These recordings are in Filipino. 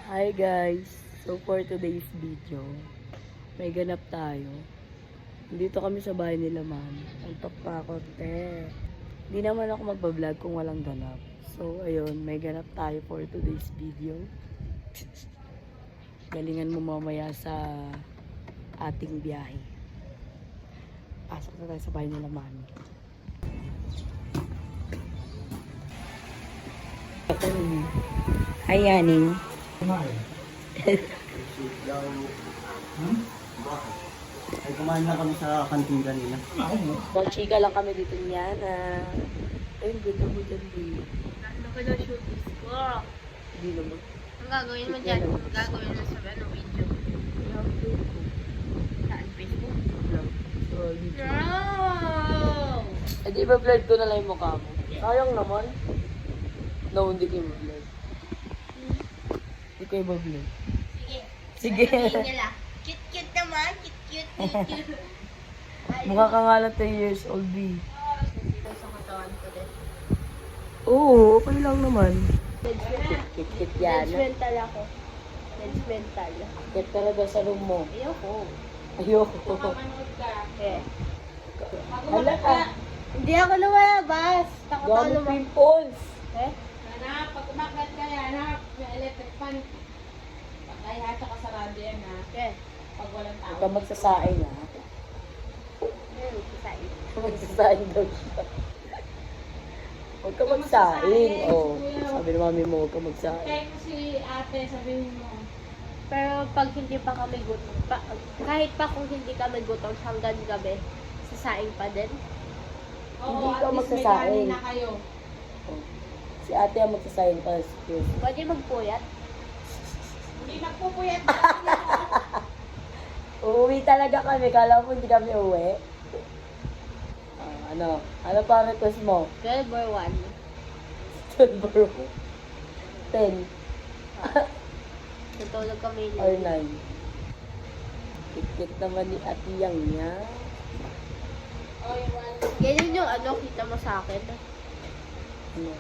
Hi guys! So for today's video, may ganap tayo. Dito kami sa bahay nila mami. Antok pa ako, te. Hindi naman ako magbablog kung walang ganap. So ayun, may ganap tayo for today's video. Galingan mo mamaya sa ating biyahe. Pasok na tayo sa bahay nila mami. Hi, Yaning. Ay, kumain na kami sa kantin kanina. Mag-chika lang kami dito niyan. Ayun, ganda mo dyan, di. Ano ka na shooties ko? Hindi naman. Ang gagawin mo dyan? Ang gagawin mo sa video? Saan? Facebook? So, YouTube. No! Eh, di ba blurred ko na lang yung mukha mo? Sayang naman. No, hindi ko yung blurred. Hindi ko yung blurred. Sige. Sige. Sabihin niya lang. Cute naman. Cute. Mukha ka nga lang 10 years old, B. Sa katawan ko din. Oo, okay lang naman. Kit-kit yan. Judgmental ako. Judgmental. Kit ka na daw sa room mo. Ayoko. Ayoko. Mamanood ka. Eh. Hala ka. Hindi ako lumalabas. Takot ako Gano'ng lumabas. pimples. Eh? Hanap, pag umakyat ka, hanap, may electric fan. Patay ha, tsaka sarado yan ha. Eh. Pag walang Huwag tao. ka magsasaing, ha? Ayun, kasain. Magsasaing daw siya. Huwag ka magsaing. Oh, sabi ni mami mo, huwag ka magsaing. Kaya mo si ate, sabihin mo. Pero pag hindi pa kami gutom, kahit pa kung hindi kami gutom hanggang gabi, sasaing pa din. Oo, Hindi at ka least may magsasaing. kanin na kayo. Oh. Si ate ang magsasaing pa. Pwede magpuyat. Hindi nagpupuyat. Uuwi talaga kami. Kala mo hindi kami uwi. Ano? Ano pa ang request mo? 12 or 1. 12 bro. 10 Natulog kami or nila. 9. Kit-kit naman ni ate yang niya. O, yung one. Ganyan yung ano, kita mo sa akin. Ano?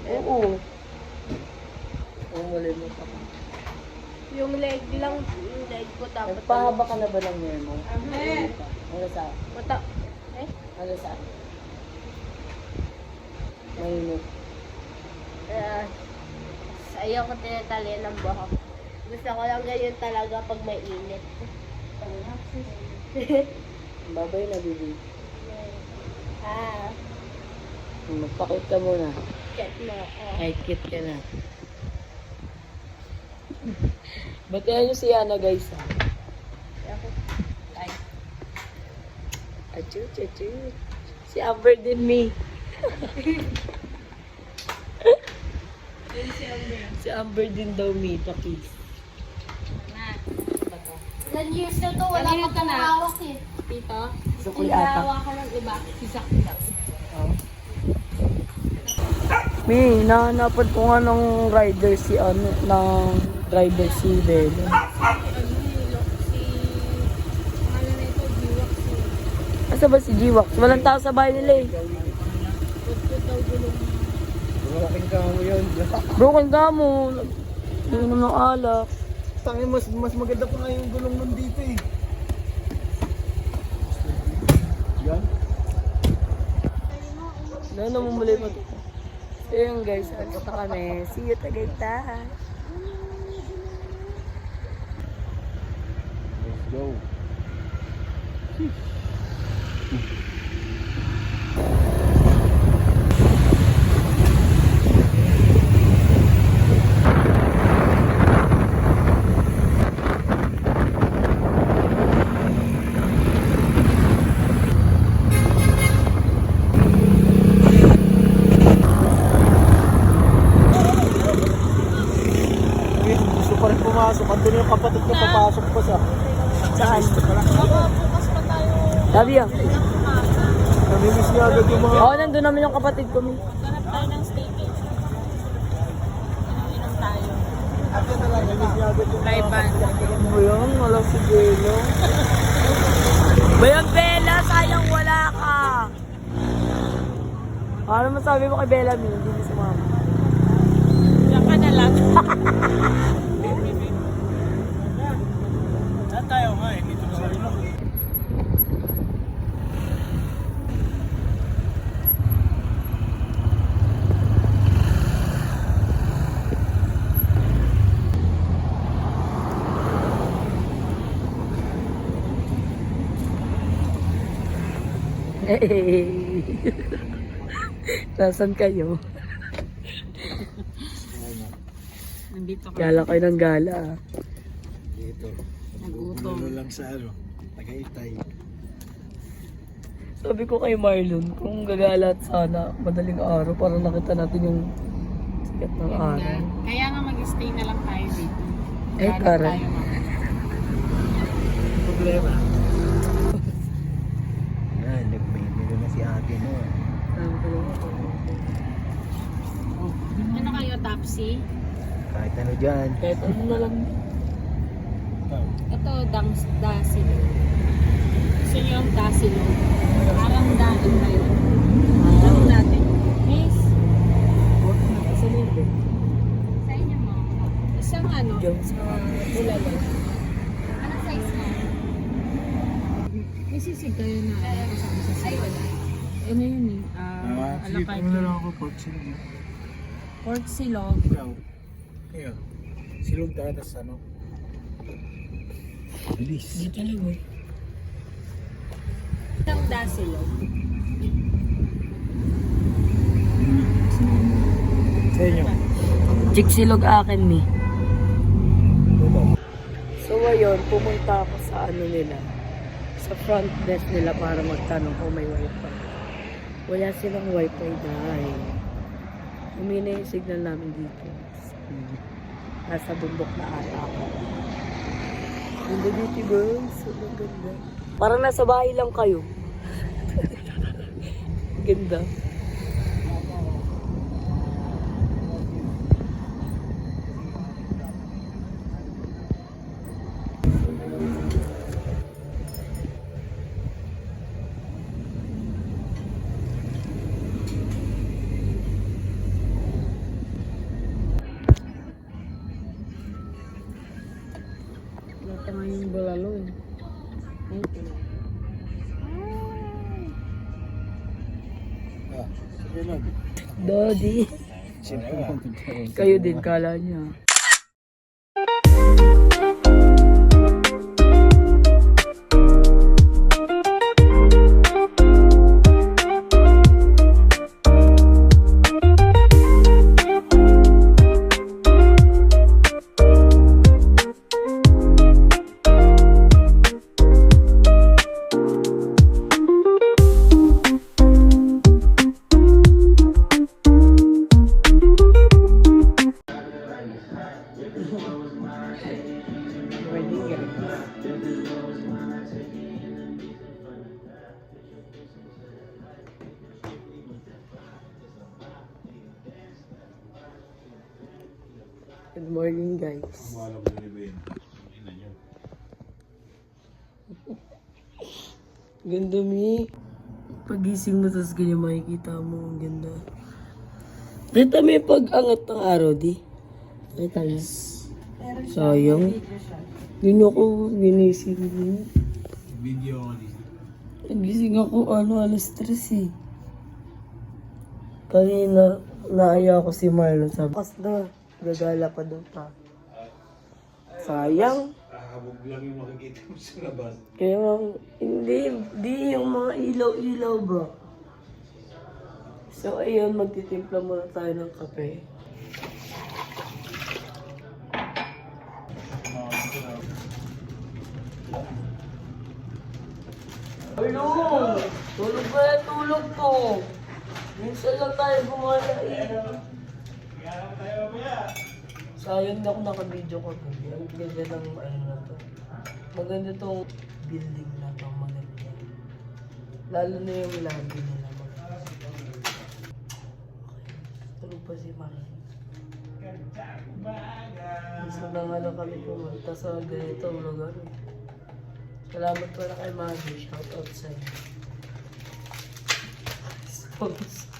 Oo. Umuli mo pa. Yung leg lang, yung leg ko tapos. Nagpahaba ka na ba ng hair mo? Amen. Ano sa? Mata. Eh? Ano sa? Mainit. Ayaw ko tinatali ng buhok. Gusto ko lang ganyan talaga pag may init. Babay na, bibi. Ah, Magpakit ka muna. chat mo. Ay, kit ka na. Batayan nyo si Ana, guys, ha? Ay. Achoo. Si Amber din, me. Si Amber din daw, me. Pakis. Ilan years na to, wala Kanino pa ka kang na? hawak eh. Tito, Sa kuya ata. ka ng iba. Si Sakti lang. Oh. Me, nahanapan ko nga ng rider si ano, ng driver si Belo. Asa ba si Jiwak? Walang tao sa bahay nila eh. Malaking kamo yun. Broken ka mo. Inom ng alak. Tangin, mas maganda pa nga yung gulong nun dito eh. Yan. Namumulay mo dito. So yun guys, punta kami. See you Tagaytay. Let's go. Gusto pa rin pumasok. Andun yung kapatid ko papasok pa sa... Saan? Sabi ah. Namimiss niya agad yung mga... Oo, nandun namin yung kapatid ko. Mi. Ganap tayo ng staycation. Inom tayo. Namimiss niya agad yung mga... Taipan. Ano yan? Wala si Belo. Bayang Bella, sayang wala ka. Ano masabi mo kay Bella, Mi? Hindi mo sumama. Diyan ka na lang. Nasaan kayo? Nandito ka. Gala kayo ng gala. Dito. Nagutom. Ano lang sa ano, Tagaytay. Sabi ko kay Marlon, kung gagala at sana madaling araw para nakita natin yung sikat ng araw. Kaya nga mag-stay na lang tayo dito. Eh, Galit tara. tayo, mama. Problema. Yan, nagmimili na si ate mo. Ano kayo, Tapsi? Kahit ano dyan. Kahit ano na lang. Ito, dasilo. Gusto niyo yung dasilo? Parang daan na yun. Ano natin? Miss, Saan yun? sa inyo mo. Isang ano? Yung sa Bulalo. Anong size mo? May sisig kayo na kasama sa sila. Ano yun eh? Sige, kung na lang ako pork silog. Pork silog. Ikaw. Ngayon. Silog tatas ano? Bilis. dito lang eh. Isang dasilog. Sa inyo. Chiksilog akin ni. So ayun, pumunta ako sa ano nila. Sa front desk nila para magtanong kung may wifi. Wala silang wifi dahil humina yung signal namin dito. Nasa bundok na ata ako. Ganda dito girls. Sobrang ganda. Parang nasa bahay lang kayo. Ganda. Ito nga yung bulalo eh. Sige lang. Daddy. Siyempre. Kayo din, kala niya. Good morning, guys. Ganda, Mi. Pagising mo, tapos ganyan makikita mo. Ang ganda. Kita mo yung pag-angat ng araw, di? Kita mo. Sayang. Yun ako ginising mo. Video ko dito. Nagising ako, alas 3 eh. Kanina, naaya ko si Marlon. Sabi, kas na, gagala pa daw pa. Sayang. Habog lang yung makikita mo sa labas. Kaya hindi yung mga ilaw-ilaw ba? So ayun, magtitimpla muna tayo ng kape. Tulog! Tulog ba na tulog to? Minsan lang tayo gumala eh. Sayang na ako naka-video ko. Ang ganda ng ano na to. Maganda tong building na to. Maganda. Lalo na yung lobby nila. Tulog pa si Mami. Gusto na nga lang kami pumunta sa ganito lugar. Salamat pala kay Mami. Shout out sa inyo. Sponsor.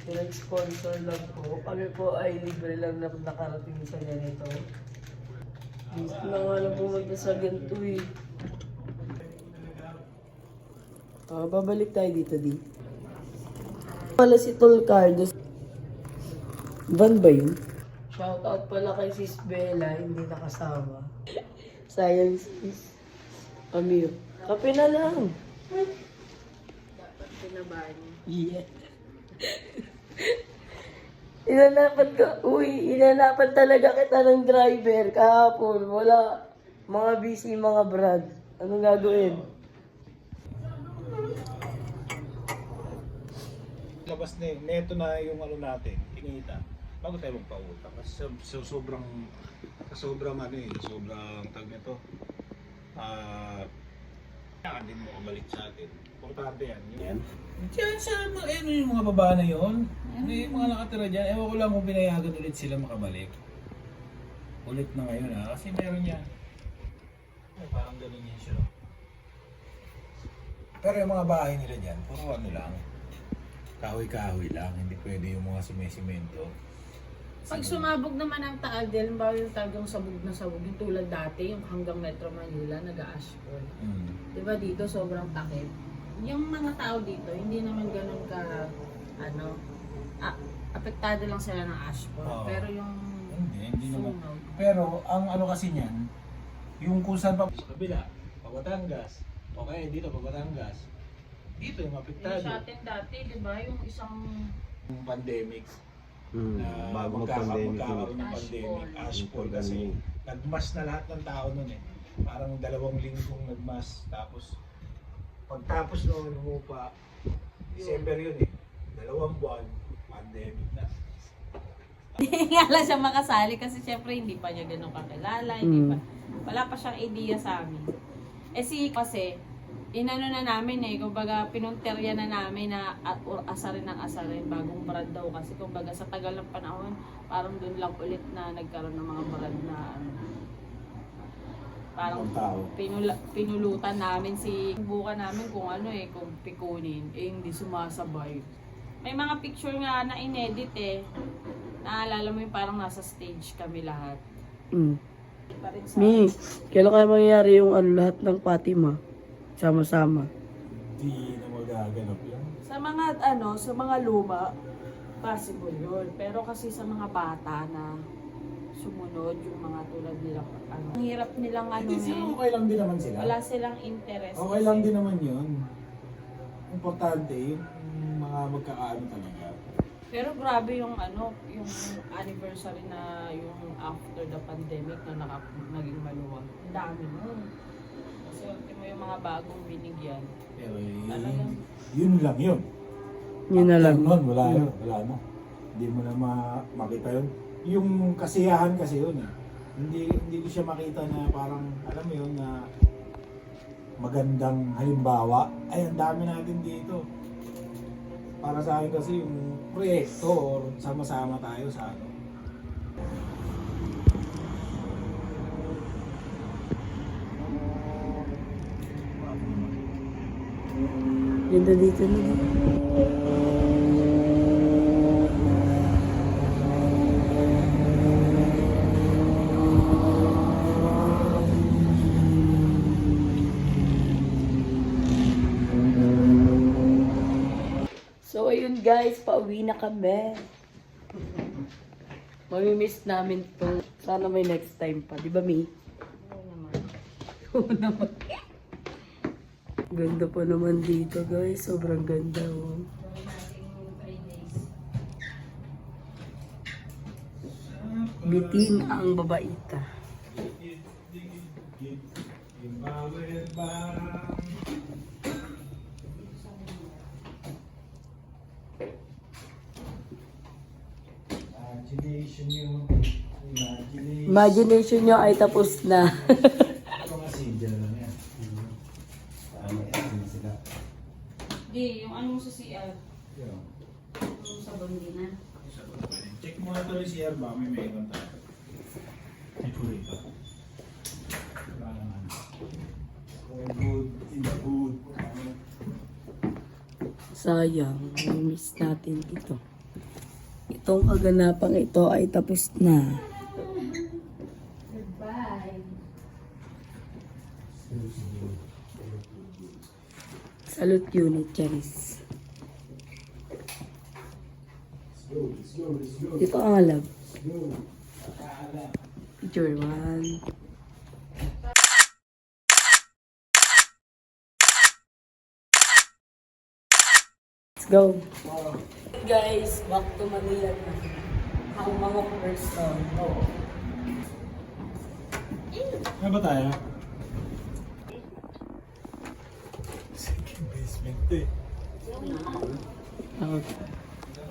Pinag-sponsor lang po. Kami po ay libre lang na nakarating sa ganito. Gusto na nga lang pumunta sa ganito eh. Babalik tayo dito, di. Pala si Tolcardo. Van ba yun? Shoutout pala kay Sis Bella, hindi nakasama. Sayang sis. Amiyo. Kape na lang. na bunny. Yeah. Inanapan talaga kita ng driver kahapon. Wala. Mga busy, mga brad. Anong gagawin? Labas na yun. Neto na yung ano natin, kinita. Bago tayo magpautang. Kasi sobrang tag nito. Kailangan din mo kabalik sa atin. Importante yan. Yan. Diyan sa yung mga baba na yun. Yung mga nakatira dyan. Ewan ko lang kung pinayagan ulit sila makabalik. Ulit na ngayon Kasi meron yan. Parang ganun yan siya. Pero yung mga bahay nila dyan, puro ano lang. Kahoy-kahoy lang. Hindi pwede yung mga simesimento. Pag sumabog naman ang taal, halimbawa yung talagang sabog na sabog, yung tulad dati, yung hanggang Metro Manila, nag-asphalt. Diba dito, sobrang takip. Yung mga tao dito, hindi naman ganun ka, apektado lang sila ng asphalt. Oo. Pero yung Hindi naman. sunog, Pero ang ano kasi niyan, yung kung saan pa sa kabila, Batangas, okay, dito Batangas. Dito yung yung apektado. sa atin dati, diba, yung isang Yung pandemic, Bago mag-pandemic. magkakaroon ng pandemic, ashfall kasi nagmas na lahat ng tao nun Parang 2 linggong nagmas, tapos pagtapos noon humupa, December yun 2 buwan, pandemic na. hindi nga lang siya makasali kasi syempre hindi pa niya ganun kakilala, hindi pa, wala pa siyang idea sa amin. Kasi inano na namin kumbaga pinunterya na namin na asarin ng asarin, bagong brand daw kasi kumbaga sa tagal ng panahon, parang doon lang ulit na nagkaroon ng mga brand na parang Ang tao. pinulutan namin bukan namin kung kung pikunin, hindi sumasabay. May mga picture nga na inedit naalala mo yung parang nasa stage kami lahat. Pa rin sa Kailan kaya mangyayari yung lahat ng Fatima? Sama-sama. Di na magaganap yan. sa mga luma, possible yun. Pero kasi sa mga bata na sumunod, yung mga tulad nila, ang hirap nilang Hindi sila okay lang din naman sila. wala silang interest. Okay lang din naman yun. Importante yung mga magkakaano talaga. Pero grabe yung yung anniversary na yung after the pandemic na naging maluwag. Ang dami nun. Kasi ultimo yung mga bagong binigyan. Pero Talagang- yun lang yun. Yun na lang. Noon, wala na. Hindi mo na makita yun. Yung kasiyahan kasi yun Hindi ko siya makita na parang, alam mo yun, na magandang halimbawa. Ay, ang dami natin dito. Para sa akin kasi yung proyekto or sama-sama tayo sa Ganda dito na. So, ayun guys, pauwi na kami. Mamimiss namin to. Sana may next time pa. Di ba, May? Oo naman. Ganda pa naman dito, guys. Sobrang ganda, Bitin ang babaita. Imagination nyo ay tapos na. mga sidya lang yan. Sila. Yung mo sa CR? Yung sa Bandina? Check mo na tuloy si Erba, may mayroon tayo. Check ko rito. Wala naman. Good, in the good. Sayang, miss natin ito. Itong kaganapang ito ay tapos na. Goodbye. Salute unit, Charis. Dito ang alam. Picture 1. Go. Guys, back to Manila na. Ang mga first time. Ano ba tayo? Second basement to eh.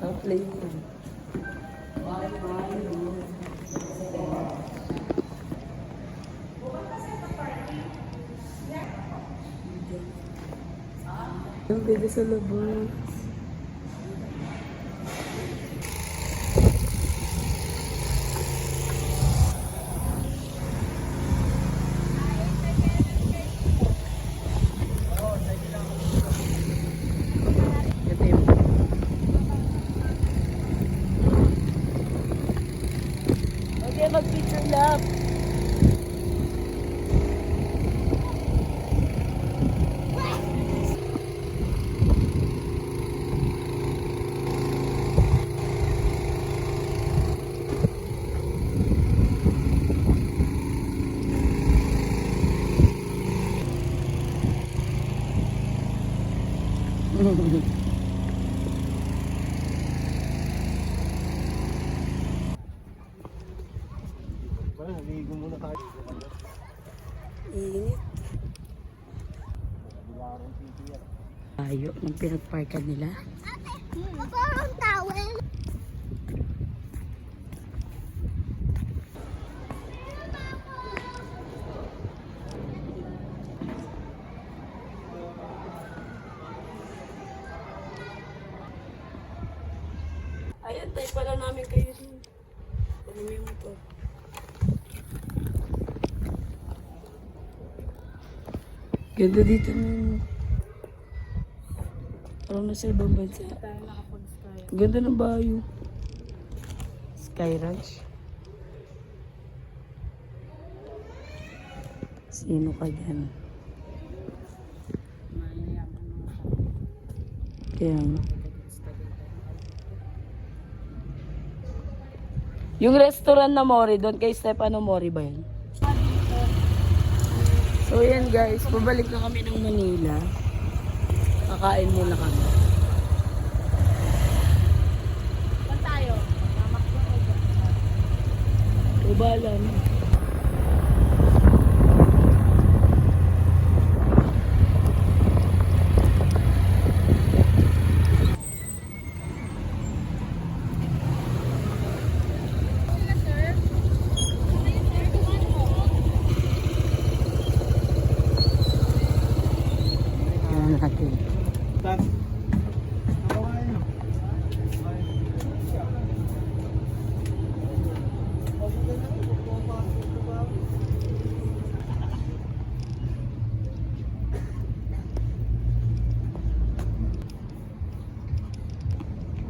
I'll play mo. Ang pwede sa labas. Ito yung okay, mag-picture lap. Ligo muna tayo. Init. Tayo ng pinagparkan nila. Parang towel. Ayan, tayo pala namin kayo dun. Ano mo yung motor? Ganda dito nun. Parang nasa ibang bansa. Ganda ng bayo. Sky Ranch. Sino ka dyan? Kaya nga. Yung restaurant na Mori, doon kay Stefano Mori ba yan? So yan guys, pabalik na kami ng Manila. Kakain muna kami. Saan tayo? Ubalan. Yan natin.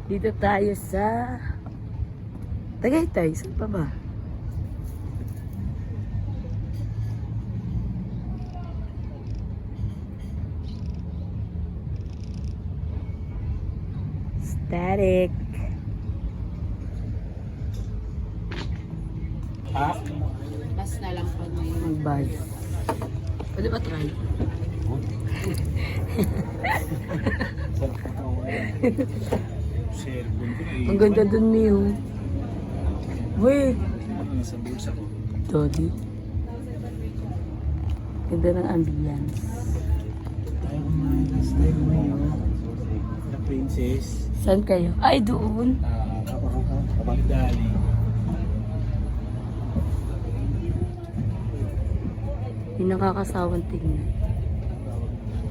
Dito tayo sa Tagaytay. Saan pa ba? Static. Ha? Mas na lang pag may Mag-buzz. Pwede ba try? Cellphone ko eh. Ang ganda dun, Miu. Wait. Ano nasa bulsa ko? Dodi. Ganda ng ambience. Tayo kumain ng style mo yun. The Princess. Saan kayo? Ay, doon. Dali. Yung nakakasawang tingnan.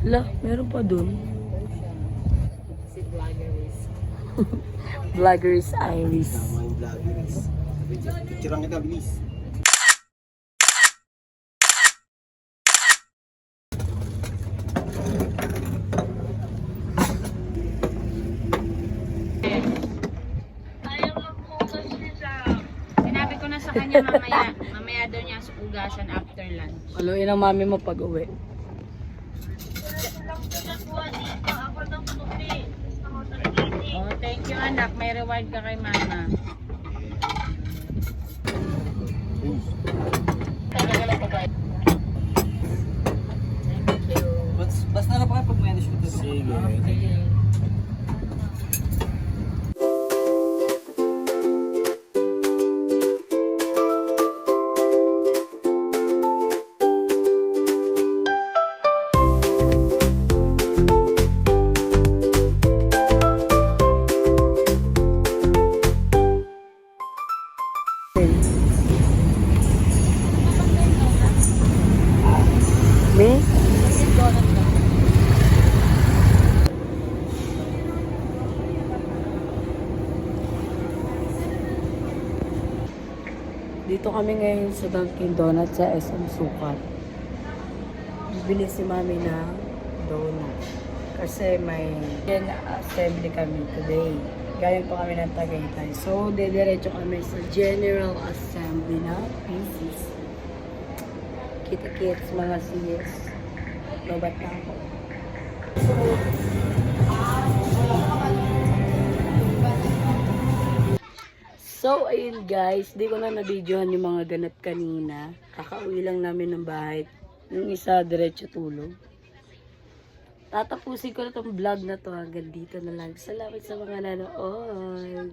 Hala, meron pa doon. si Vloggeries. Vlogger's Iris. Tama yung vloggers. Picturean kita, bilis. Sinabi ko na sa kanya mamaya daw niya ugasan after lunch. Haluin ang mami mo pag uwi. Oh, thank you anak. May reward ka kay mama. Basta na pa pag manage ko to. Sige. Dito kami ngayon sa Dunkin' Donuts sa SM Sukat. Bibili si Mami ng donut. Kasi may assembly kami today. Galing pa kami ng Tagaytay. So, didiretso kami sa General Assembly na pieces. Kita-kits, mga CS. Lobat na ako. So, ayun guys, di ko na na-videohan yung mga ganap kanina. Kakauwi lang namin ng bahay. Yung isa, diretso tulog. Tatapusin ko na tong vlog na to. Hanggang dito na lang. Salamat sa mga nanood.